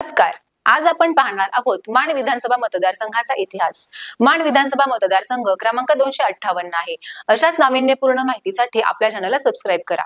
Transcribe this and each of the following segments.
नमस्कार. आज आपण पाहणार आहोत माण विधानसभा मतदारसंघाचा इतिहास. माण विधानसभा मतदारसंघ क्रमांक 258 आहे. अशाच नाविन्यपूर्ण माहितीसाठी आपल्या चॅनलला सबस्क्राइब करा.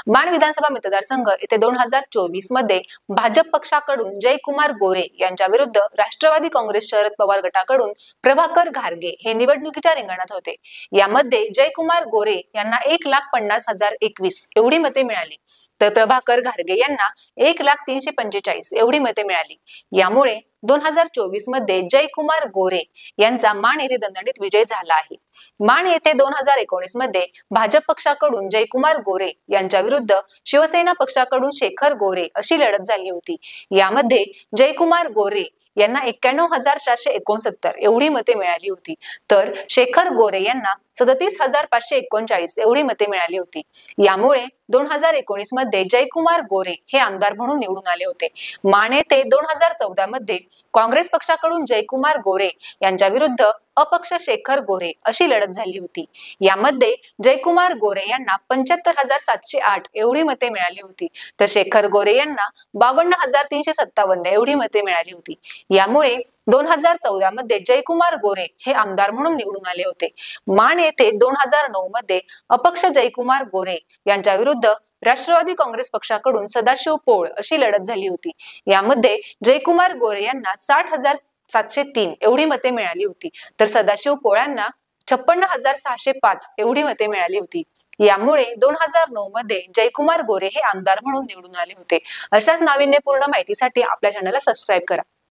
माण विधानसभा मतदारसंघ येथे 2024 मध्ये भाजप पक्षाकडून जयकुमार गोरे यांच्या विरुद्ध राष्ट्रवादी काँग्रेस शरद पवार गटाकडून प्रभाकर घारगे हे निवडणुकीच्या रिंगणात होते. यामध्ये जयकुमार गोरे यांना 1,50,021 एवढी मते मिळाली, तर प्रभाकर घारगे यांना 1,03,45 एवढी मते मिळाली. यामुळे 2024 मध्ये जयकुमार गोरे यांचा माण येथे दणदणीत विजय झाला आहे. माण येथे 2019 मध्ये भाजप पक्षाकडून जयकुमार गोरे यांच्या विरुद्ध शिवसेना पक्षाकडून शेखर गोरे अशी लढत झाली होती. यामध्ये जयकुमार गोरे यांना 91,469 एवढी मते मिळाली होती, तर शेखर गोरे यांना 37,539 एवढी मते मिळाली होती. यामुळे 2019 मध्ये जयकुमार गोरे हे आमदार म्हणून निवडून आले होते. माण येथे 2014 मध्ये काँग्रेस पक्षाकडून जयकुमार गोरे यांच्या विरुद्ध अपक्ष शेखर गोरे अशी लढत झाली होती. यामध्ये जयकुमार गोरे यांना 75,708 एवढी मते मिळाली होती, तर शेखर गोरे यांना 52,357 एवढी मते मिळाली होती. यामुळे 2014 मध्ये जयकुमार गोरे हे आमदार म्हणून निवडून आले होते. माण येथे 2009 मध्ये अपक्ष जयकुमार गोरे यांच्या विरुद्ध राष्ट्रवादी काँग्रेस पक्षाकडून सदाशिव पोळ अशी लढत झाली होती. यामध्ये जयकुमार गोरे यांना 60,703 एवढी मते मिळाली होती, तर सदाशिव पोळांना 56,605 एवढी मते मिळाली होती. यामुळे 2009 मध्ये जयकुमार गोरे हे आमदार म्हणून निवडून आले होते. अशाच नाविन्यपूर्ण माहितीसाठी आपल्या चॅनलला सबस्क्राइब करा.